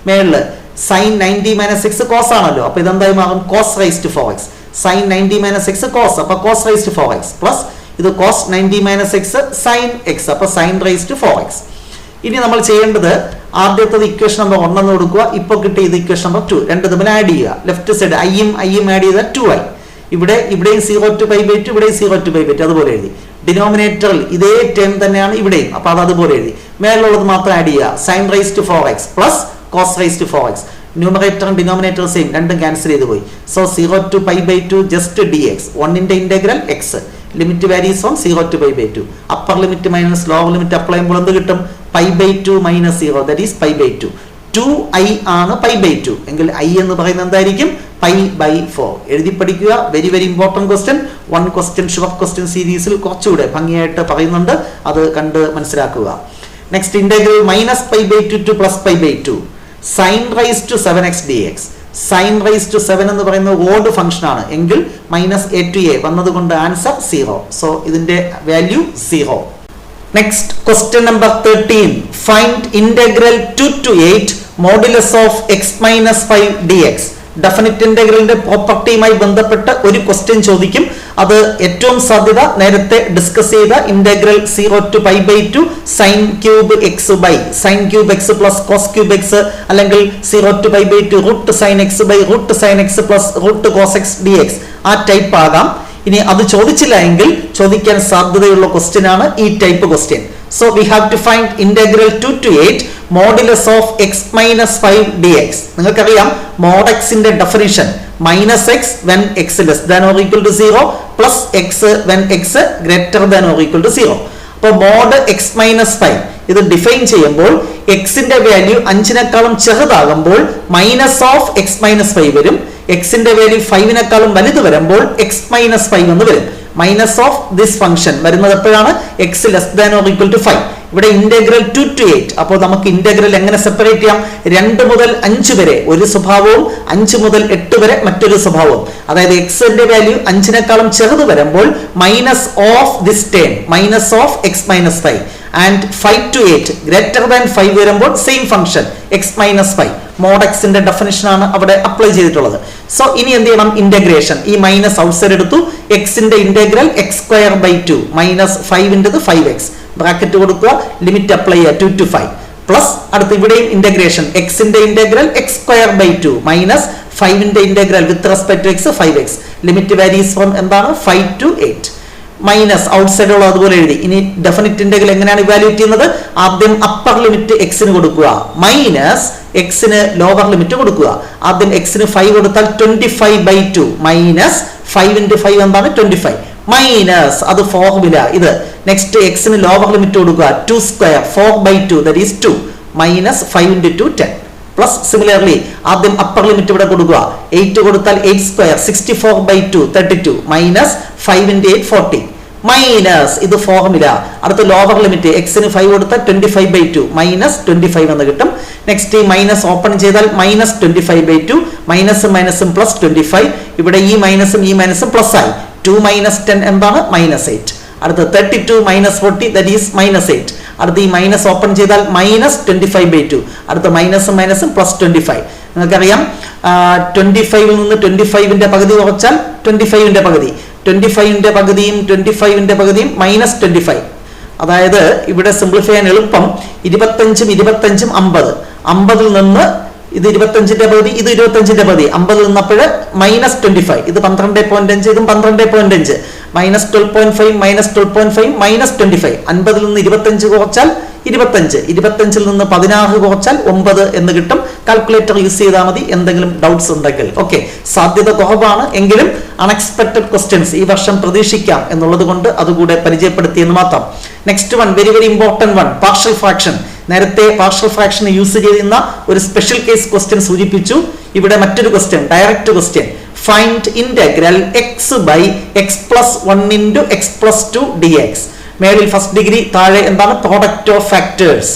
മേളില് sin 90 മൈനസ് x cos ആണല്ലോ, അപ്പോൾ ഇതെന്തായി മാറും? cos raised to 4x. sin 90 minus x cos, അപ്പോൾ cos raised to 4x plus ഇത് cos 90 minus x sin x, അപ്പോൾ sin raised to 4x. ഇനി നമ്മൾ ചെയ്യേണ്ടത് ആദ്യത്തെ ഇക്വേഷൻ നമ്പർ 1 എന്ന് കൊടുക്കുക, ഇപ്പോൾ കിട്ടിയത് ഇക്വേഷൻ നമ്പർ 2, രണ്ട് തമ്മിൽ ആഡ് ചെയ്യുക. ലെഫ്റ്റ് സൈഡ് ഐയും ആഡ് ചെയ്താൽ 2i. ഇവിടെയും 0 to π/2, ഇവിടെയും 0 to π/2 അതുപോലെ എഴുതി. ഡിനോമിനേറ്ററിൽ ഇതേ ടേം തന്നെയാണ് ഇവിടെയും, അപ്പോൾ അത് അതുപോലെ എഴുതി. മേലുള്ളത് മാത്രം ആഡ് ചെയ്യുക, sin raised to 4x plus cos raised to 4x. ന്യൂമറേറ്ററും ഡിനോമിനേറ്ററും സെയിം, രണ്ടും ക്യാൻസൽ ചെയ്ത് പോയി. സോ 0 to π/2 ജസ്റ്റ് dx, 1ന്റെ integral x, limit varies from 0 to π/2. Upper limit minus lower limit apply ചെയ്യുമ്പോൾ എന്ത് കിട്ടും? π/2 മൈനസ് 0, ദാറ്റ് ഈസ് π/2. 2i ആണ് π/2 എങ്കിൽ i എന്ന് പറയുന്നത് എന്തായിരിക്കും? π/4. എഴുതി പഠിക്കുക. Very very important question. 1 question sure question സീരീസിൽ കുറച്ചുകൂടെ ഭംഗിയായിട്ട് പറയുന്നുണ്ട്, അത് കണ്ട് മനസ്സിലാക്കുക. Next integral -π/2 to +π/2 sin raised to 7x dx. sin raised to 7 എന്ന് പറയുന്നത് ഓഡ് ഫംഗ്ഷൻ ആണ് എങ്കിൽ -a to a വന്നതുകൊണ്ട് ആൻസർ 0. സോ ഇതിന്റെ value 0. Next question number 13. Find integral 2 to 8 modulus of x - 5 dx. Definite ഇന്റഗ്രലിന്റെ പ്രോപ്പർട്ടിയുമായി ബന്ധപ്പെട്ട് ഒരു ക്വസ്റ്റ്യൻ ചോദിക്കും. അത് ഏറ്റവും സാധ്യത നേരത്തെ ഡിസ്കസ് ചെയ്ത integral 0 to π/2 sin cube x by sin cube x plus cos cube x അല്ലെങ്കിൽ 0 to π/2 √sin x by √sin x plus √cos x dx ആ ടൈപ്പ് ആകാം. ഇനി അത് ചോദിച്ചില്ല എങ്കിൽ ചോദിക്കാൻ സാധ്യതയുള്ള ക്വസ്റ്റ്യൻ ആണ് ഈ type question. So we have to find integral 2 to 8 modulus of x - 5 dx. നിങ്ങൾക്കറിയാം mod x ന്റെ definition -x when x less than or equal to 0 plus x when x greater than or equal to 0. അപ്പോൾ mod x - 5 ഇത് define ചെയ്യുമ്പോൾ x ന്റെ value 5നേക്കാളും ചെറുതാകുമ്പോൾ -x - 5 വരും. x ന്റെ value 5നേക്കാളും വലുത് വരുമ്പോൾ x - 5 എന്ന് വരും. മൈനസ് ഓഫ് ദിസ് ഫംഗ്ഷൻ വരുന്നത് എപ്പോഴാണ്? x less than or equal to 5. ഇവിടെ ഇന്റഗ്രൽ 2 to 8. അപ്പോൾ നമുക്ക് ഇന്റഗ്രൽ എങ്ങനെ സെപ്പറേറ്റ് ചെയ്യാം? 2 മുതൽ 5 വരെ ഒരു സ്വഭാവവും 5 മുതൽ 8 വരെ മറ്റൊരു സ്വഭാവവും. അതായത് x ന്റെ വാല്യൂ 5നേക്കാളും ചെറുത് വരുമ്പോൾ minus of this term minus of x - 5 and 5 to 8 greater than 5 വരുമ്പോൾ same function x - 5. Mod x ന്റെ ഡെഫിനിഷൻ ആണ് അവിടെ അപ്ലൈ ചെയ്തിട്ടുള്ളത്. സോ ഇനി എന്ത് ചെയ്യണം? ഇന്റഗ്രേഷൻ. ഈ മൈനസ് ഔട്ട്സൈഡ് എടുത്തു. x ന്റെ integral x²/2 minus 5 5x bracket കൊടുക്കുക, ലിമിറ്റ് അപ്ലൈ ചെയ്യുക 2 to 5 പ്ലസ് അടുത്ത് ഇവിടെയും ഇന്റഗ്രേഷൻ x ന്റെ ഇന്റഗ്രൽ x²/2 മൈനസ് 5ന്റെ integral with respect to x 5x limit varies from എന്താണ് 5 to 8 മൈനസ് ഔട്ട്സൈഡ് ഉള്ള അതുപോലെ എഴുതി. ഇനി ഡെഫിനിറ്റ് ഇന്റഗ്രൽ എങ്ങനെയാണ് ഇവാലുവേറ്റ് ചെയ്യുന്നത്? ആദ്യം അപ്പർ ലിമിറ്റ് എക്സിന് കൊടുക്കുക, മൈനസ് എക്സിന് ലോവർ ലിമിറ്റ് കൊടുക്കുക. ആദ്യം എക്സിന് 5 കൊടുത്താൽ 25/2 മൈനസ് 5 × 5 എന്താണ് 25 മൈനസ് അത് ഫോർമുല ഇത്. നെക്സ്റ്റ് എക്സിന് ലോവർ ലിമിറ്റ് കൊടുക്കുക 2 square 4/2 that is 2 minus 5 × 2 10 plus similarly ആദ്യം അപ്പർ ലിമിറ്റ് ഇവിടെ കൊടുക്കുക 8 കൊടുത്താൽ 8 സ്ക്വയർ 64/2 32 മൈനസ് 5 × 8 40 മൈനസ് ഇത് ഫോർമുല. അടുത്ത ലോവർ ലിമിറ്റ് എക്സിന് 5 കൊടുത്താൽ 25/2 മൈനസ് 25 എന്ന് കിട്ടും. നെക്സ്റ്റ് ഈ മൈനസ് ഓപ്പൺ ചെയ്താൽ മൈനസ് 25/2 മൈനസും മൈനസും പ്ലസ് 25 ഇവിടെ ഈ മൈനസും പ്ലസ് ആയി 2 മൈനസ് 10 എന്താണ് -8. അടുത്ത 32 മൈനസ് 40 ദാറ്റ് ഈസ് -8. അടുത്ത ഈ മൈനസ് ഓപ്പൺ ചെയ്താൽ മൈനസ് 25/2 അടുത്ത മൈനസും പ്ലസ് 25. നിങ്ങൾക്കറിയാം 25 നിന്ന് 25ന്റെ പകുതി കുറച്ചാൽ 25ന്റെ പകുതി 25ന്റെ പകുതിയും 25ന്റെ പകുതിയും മൈനസ് 25. അതായത് ഇവിടെ സിംപ്ലിഫൈ ചെയ്യാൻ എളുപ്പം 25ഉം 25ഉം 50 50ൽ നിന്ന് ഇത് 25ന്റെ പകുതി ഇത് 25ന്റെ പകുതി 50ൽ നിന്നപ്പോൾ മൈനസ് 25 ഇത് 12.5 ഇതും 12.5 മൈനസ് 12.5 മൈനസ് 12.5 മൈനസ് 25 50ൽ നിന്ന് 25 കുറച്ചാൽ 25ൽ നിന്ന് 16 കുറച്ചാൽ 9 എന്ന് കിട്ടും. കാൽക്കുലേറ്റർ യൂസ് ചെയ്താൽ മതി എന്തെങ്കിലും ഡൗട്ട്സ് ഉണ്ടെങ്കിൽ. ഓക്കെ, സാധ്യത കുറവാണ് എങ്കിലും അൺഎക്സ്പെക്ടഡ് ക്വസ്റ്റ്യൻസ് ഈ വർഷം പ്രതീക്ഷിക്കാം എന്നുള്ളത് കൊണ്ട് അതുകൂടെ പരിചയപ്പെടുത്തിയെന്ന് മാത്രം. Next one very very important one, partial fraction. നേരത്തെ പാർഷ്യൽ ഫ്രാക്ഷൻ യൂസ് ചെയ്യുന്ന ഒരു സ്പെഷ്യൽ കേസ് ക്വസ്റ്റ്യൻ സൂചിപ്പിച്ചു. ഇവിടെ മറ്റൊരു question, direct question. Find integral x by x plus 1 × x+2 dx. മേളിൽ ഫസ്റ്റ് ഡിഗ്രി, താഴെ എന്താണ് product of factors.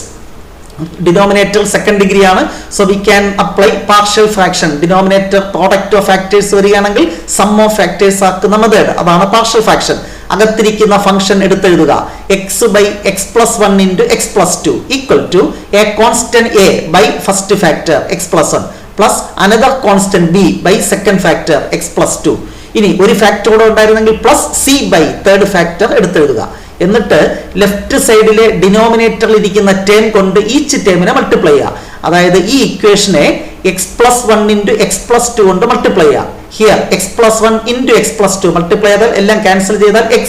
Denominator second degree ആണ്. So we can apply partial fraction. Denominator product of factors വരികയാണെങ്കിൽ sum of factors ആക്കുന്ന method, അതാണ് partial fraction. അകത്തിരിക്കുന്ന function എടുത്തെഴുതുക x by x plus 1 × x+2 equal to a constant a by first factor x+1 plus another constant b by second factor x+2. ഇനി ഒരു factor കൂടെ ഉണ്ടായിരുന്നെങ്കിൽ plus c by third factor എടുത്തെഴുതുക. എന്നിട്ട് left സൈഡിലെ ഡിനോമിനേറ്ററിൽ ഇരിക്കുന്ന ടേം കൊണ്ട് ഈച്ച് ടേമിനെ മൾട്ടിപ്ലൈ ചെയ്യുക. അതായത് ഈ ഇക്വേഷനെ x+1 × x+2 കൊണ്ട് മൾട്ടിപ്ലൈ ചെയ്യാം. ഹിയർ x+1 × x+2 മൾട്ടിപ്ലൈ ചെയ്താൽ എല്ലാം ക്യാൻസൽ ചെയ്താൽ x.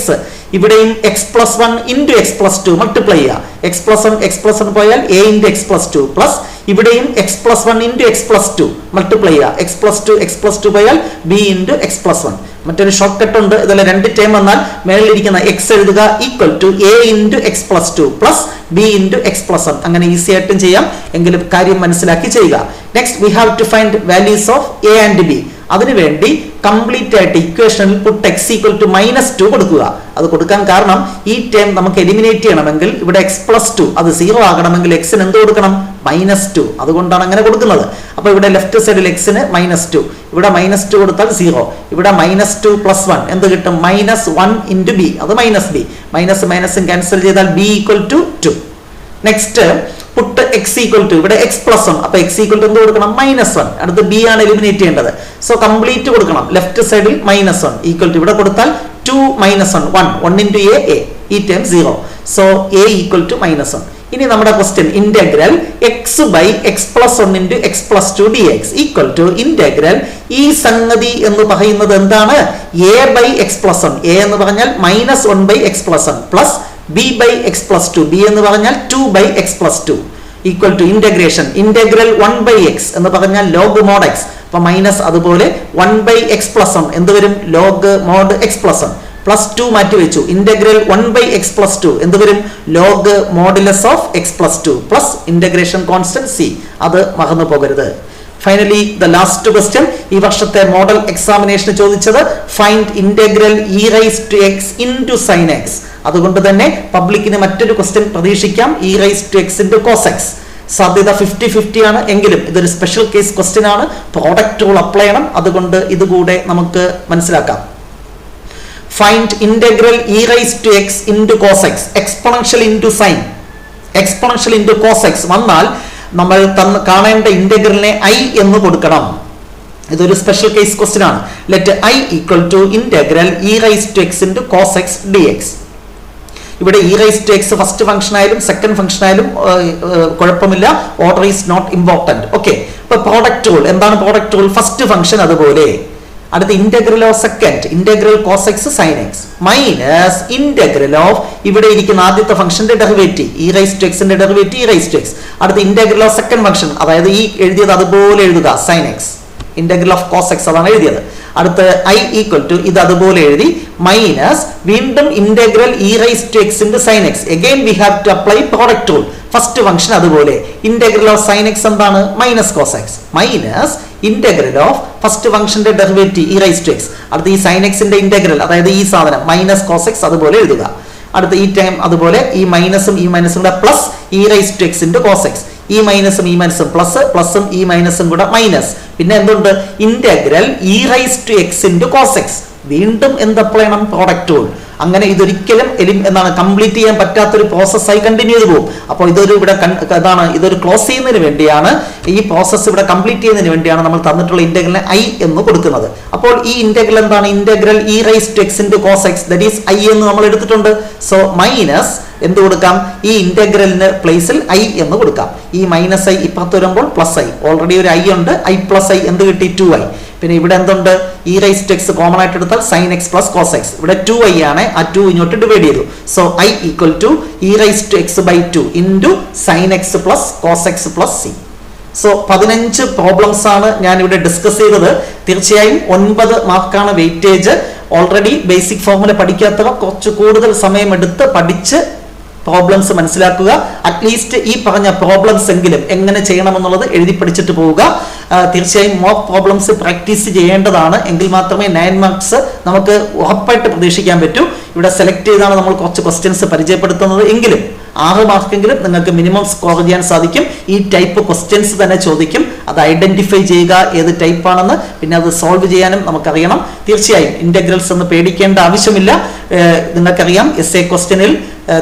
ഇവിടെയും x+1 × x+2 മൾട്ടിപ്ലൈ ചെയ്യുക. x+1 പോയാൽ a × x+2 പ്ലസ് ഇവിടെയും x+1 × x+2 മൾട്ടിപ്ലൈ ചെയ്യുക. x+2 പോയാൽ b × x+1. മറ്റൊരു ഷോർട്ട് കട്ട് ഉണ്ട്. ഇതെല്ലാം രണ്ട് ടേം വന്നാൽ മേളിലിരിക്കുന്ന x എഴുതുക equal to a × x+2 plus b × x+1. അങ്ങനെ ഈസി ആയിട്ടും ചെയ്യാം, എങ്കിലും കാര്യം മനസ്സിലാക്കി ചെയ്യുക. Next we have to find values of a and b. അതിനുവേണ്ടി കംപ്ലീറ്റ് ആയിട്ട് ഇക്വേഷനിൽ പുട്ട് x ഈക്വൽ ടു -2 കൊടുക്കുക. അത് കൊടുക്കാൻ കാരണം ഈ ടേം നമുക്ക് എലിമിനേറ്റ് ചെയ്യണമെങ്കിൽ ഇവിടെ x+2 അത് 0 ആകണമെങ്കിൽ x-ന് എന്ത് കൊടുക്കണം? -2. അതുകൊണ്ടാണ് അങ്ങനെ കൊടുക്കുന്നത്. അപ്പൊ ഇവിടെ ലെഫ്റ്റ് സൈഡിൽ x-ന് -2, ഇവിടെ -2 കൊടുത്താൽ 0, ഇവിടെ -2 + 1 എന്ത് കിട്ടും? -1 × b, അത് -b. മൈനസും ക്യാൻസൽ ചെയ്താൽ b equal to 2. Next put x equal to ഇവിടെ x+1, അപ്പൊ x ഈക്വൽ ടു എന്ത് കൊടുക്കണം? -1. അടുത്ത് b ആണ് എലിമിനേറ്റ് ചെയ്യേണ്ടത്. സോ കംപ്ലീറ്റ് കൊടുക്കണം. ലെഫ്റ്റ് സൈഡിൽ -1 ഈക്വൽ ടു ഇവിടെ കൊടുത്താൽ 2 - 1 1 × a ഈ term 0. So a equal to -1. ഇനി നമ്മുടെ question integral x by x+1 × x+2 dx equal to integral ഈ സംഗതി എന്ന് പറയുന്നത് എന്താണ്? a by x+1. a എന്ന് പറഞ്ഞാൽ -1 by x+1 plus b by x+2. b എന്ന് പറഞ്ഞാൽ 2 by x+2 equal to integration integral 1 by x എന്ന് പറഞ്ഞാൽ ലോഗ് മോഡ് x. അപ്പൊ മൈനസ് അതുപോലെ 1 ബൈ x+1 എന്ത് വരും? ലോഗ് മോഡ് x+1 പ്ലസ് 2 മാറ്റി വെച്ചു. ഇന്റഗ്രൽ 1 ബൈ x+2 എന്ത് വരും? Log modulus of x+2 plus integration constant c. അത് മറന്നു പോകരുത്. ഫൈനലി ദ ലാസ്റ്റ് ക്വസ്റ്റ്യൻ, ഈ വർഷത്തെ മോഡൽ എക്സാമിനേഷന് ചോദിച്ചത് find integral e⁻x × sin x. അതുകൊണ്ട് തന്നെ പബ്ലിക്കിന് മറ്റൊരു ക്വസ്റ്റ്യൻ പ്രതീക്ഷിക്കാം, e⁻x × cos x. സാധ്യത 50-50 ആണ്, എങ്കിലും ഇതൊരു സ്പെഷ്യൽ കേസ് ക്വസ്റ്റ്യൻ ആണ്. പ്രോഡക്റ്റ് റൂൾ അപ്ലൈ ചെയ്യണം. അതുകൊണ്ട് ഇതുകൂടെ നമുക്ക് മനസ്സിലാക്കാം. Find integral e⁻x × cos x exponential × sin exponential × cos x വന്നാൽ നമ്മൾ കാണേണ്ട ഇന്റഗ്രലിനെ i എന്ന് കൊടുക്കണം. ഇതൊരു സ്പെഷ്യൽ കേസ് ക്വസ്റ്റ്യൻ ആണ്. Let i equal to integral e⁻x × cos x dx. ഇവിടെ e⁻x ഫസ്റ്റ് ഫംഗ്ഷൻ ആയാലും സെക്കൻഡ് ഫംഗ്ഷൻ ആയാലും കുഴപ്പമില്ല, order is not important. Okay, ഇപ്പൊ പ്രോഡക്റ്റ് റൂൾ എന്താണ്? പ്രോഡക്റ്റ് റൂൾ ഫസ്റ്റ് ഫംഗ്ഷൻ അതുപോലെ. അടുത്ത integral of second integral cos x sin x minus integral of ഇവിടെ ഇരിക്കുന്ന ആദ്യത്തെ ഫംഗ്ഷന്റെ ഡെറിവേറ്റീവ് e⁻x ന്റെ ഡെറിവേറ്റീവ് e⁻x. അടുത്ത ഇന്റഗ്രൽ ഓഫ് സെക്കൻഡ് ഫംഗ്ഷൻ, അതായത് ഈ എഴുതിയത് അതുപോലെ എഴുതുക sin x. Integral of cos x അതാണ് എഴുതിയത്. അടുത്ത i ഈക്വൽ ടു ഇത് അതുപോലെ എഴുതി മൈനസ് വീണ്ടും integral e raise to x into sin x. Again we have to apply product rule. First function അതുപോലെ ഇന്റഗ്രൽ ഓഫ് sin x എന്താണ് minus cos x minus integral of first ഫംഗ്ഷന്റെ derivative e raise to x. അടുത്ത ഈ sin x ന്റെ integral അതായത് ഈ സാധനം minus cos x അതുപോലെ എഴുതുക. അടുത്ത ഈ ടൈം അതുപോലെ ഈ മൈനസും കൂടെ plus e raise to x into cos x. ഈ മൈനസും പ്ലസ് പ്ലസും ഈ മൈനസും കൂടെ മൈനസ്. പിന്നെ എന്തുണ്ട് integral e raise to x into cos x. വീണ്ടും എന്ത് അപ്ലൈ ചെയ്യണം പ്രോഡക്റ്റ് റൂൾ. അങ്ങനെ ഇതൊരിക്കലും എന്താണ് കംപ്ലീറ്റ് ചെയ്യാൻ പറ്റാത്തൊരു പ്രോസസ്സായി കണ്ടിന്യൂ ചെയ്തു പോകും. അപ്പോൾ ഇതൊരു ഇവിടെ ഇതൊരു ക്ലോസ് ചെയ്യുന്നതിന് വേണ്ടിയാണ്, ഈ പ്രോസസ്സ് ഇവിടെ കംപ്ലീറ്റ് ചെയ്യുന്നതിന് വേണ്ടിയാണ് നമ്മൾ തന്നിട്ടുള്ള ഇന്റഗ്രലിനെ i എന്ന് കൊടുക്കുന്നത്. അപ്പോൾ ഈ ഇന്റഗ്രൽ എന്താണ് integral e raise to x into cos x that is i എന്ന് നമ്മൾ എടുത്തിട്ടുണ്ട്. സോ മൈനസ് എന്ത് കൊടുക്കാം ഈ ഇന്റഗ്രലിന് പ്ലേസിൽ i എന്ന് കൊടുക്കാം. ഈ മൈനസ് i ഇപ്പുറത്ത് വരുമ്പോൾ പ്ലസ് i. ഓൾറെഡി ഒരു i ഉണ്ട്, i പ്ലസ് i എന്ത് കിട്ടി 2i. പിന്നെ ഇവിടെ എന്തുണ്ട് e raise to x common ആയിട്ട് എടുത്താൽ sin x plus cos x. ഇവിടെ 2i ആണ്, ആ 2 ഇങ്ങോട്ട് ഡിവൈഡ് ചെയ്തു. So i equal to e raise to x by 2 into sin x plus cos x plus c. So 15 problems ആണ് ഞാൻ ഇവിടെ ഡിസ്കസ് ചെയ്തത്. തീർച്ചയായും 9 മാർക്കാണ് വെയിറ്റേജ്. ഓൾറെഡി ബേസിക് ഫോർമുല പഠിക്കാത്തവർ കുറച്ച് കൂടുതൽ സമയം എടുത്ത് പഠിച്ച് പ്രോബ്ലംസ് മനസ്സിലാക്കുക. അറ്റ്ലീസ്റ്റ് ഈ പറഞ്ഞ പ്രോബ്ലംസ് എങ്കിലും എങ്ങനെ ചെയ്യണമെന്നുള്ളത് എഴുതി പഠിച്ചിട്ട് പോവുക. തീർച്ചയായും മോക്ക് പ്രോബ്ലംസ് പ്രാക്ടീസ് ചെയ്യേണ്ടതാണ്. എങ്കിൽ മാത്രമേ 9 മാർക്സ് നമുക്ക് ഉറപ്പായിട്ട് പ്രതീക്ഷിക്കാൻ പറ്റൂ. ഇവിടെ സെലക്ട് ചെയ്താണ് നമ്മൾ കുറച്ച് ക്വസ്റ്റ്യൻസ് പരിചയപ്പെടുത്തുന്നത്. എങ്കിലും 6 മാർക്കെങ്കിലും നിങ്ങൾക്ക് മിനിമം സ്കോർ ചെയ്യാൻ സാധിക്കും. ഈ ടൈപ്പ് ക്വസ്റ്റ്യൻസ് തന്നെ ചോദിക്കും. അത് ഐഡന്റിഫൈ ചെയ്യുക ഏത് ടൈപ്പ് ആണെന്ന്, പിന്നെ അത് സോൾവ് ചെയ്യാനും നമുക്കറിയണം. തീർച്ചയായും ഇന്റഗ്രൽസ് എന്ന് പേടിക്കേണ്ട ആവശ്യമില്ല. നിങ്ങൾക്കറിയാം essay ക്വസ്റ്റ്യനിൽ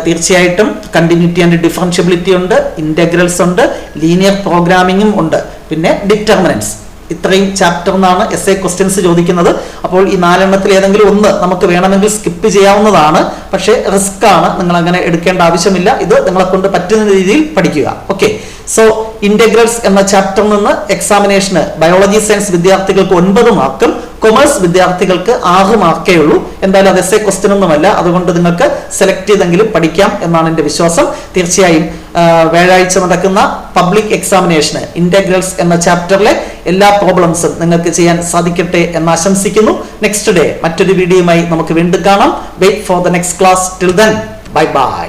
തീർച്ചയായിട്ടും കണ്ടിന്യൂറ്റി ആൻഡ് ഡിഫറൻഷ്യബിലിറ്റി ഉണ്ട്, ഇന്റഗ്രൽസ് ഉണ്ട്, ലീനിയർ പ്രോഗ്രാമിംഗും ഉണ്ട്, പിന്നെ ഡിറ്റർമിനൻസ്. ഇത്രയും ചാപ്റ്ററിനാണ് essay ക്വസ്റ്റ്യൻസ് ചോദിക്കുന്നത്. അപ്പോൾ ഈ 4 എണ്ണത്തിൽ ഏതെങ്കിലും ഒന്ന് നമുക്ക് വേണമെങ്കിൽ സ്കിപ്പ് ചെയ്യാവുന്നതാണ്. പക്ഷേ റിസ്ക് ആണ്, നിങ്ങൾ അങ്ങനെ എടുക്കേണ്ട ആവശ്യമില്ല. ഇത് നിങ്ങളെ കൊണ്ട് പറ്റുന്ന രീതിയിൽ പഠിക്കുക. ഓക്കെ, സോ ഇന്റഗ്രൽസ് എന്ന ചാപ്റ്ററിൽ നിന്ന് എക്സാമിനേഷന് ബയോളജി സയൻസ് വിദ്യാർത്ഥികൾക്ക് 9 മാർക്കും കൊമേഴ്സ് വിദ്യാർത്ഥികൾക്ക് 6 മാർക്കേ ഉള്ളൂ. എന്തായാലും അത് essay ക്വസ്റ്റ്യൻ ഒന്നുമല്ല, അതുകൊണ്ട് നിങ്ങൾക്ക് സെലക്ട് ചെയ്തെങ്കിലും പഠിക്കാം എന്നാണ് എൻ്റെ വിശ്വാസം. തീർച്ചയായും വ്യാഴാഴ്ച നടക്കുന്ന പബ്ലിക് എക്സാമിനേഷന് ഇന്റഗ്രൽസ് എന്ന ചാപ്റ്ററിലെ എല്ലാ പ്രോബ്ലംസും നിങ്ങൾക്ക് ചെയ്യാൻ സാധിക്കട്ടെ എന്ന് ആശംസിക്കുന്നു. നെക്സ്റ്റ് ഡേ മറ്റൊരു വീഡിയോയുമായി നമുക്ക് വീണ്ടും കാണാം. Wait for the next class. Till then bye by.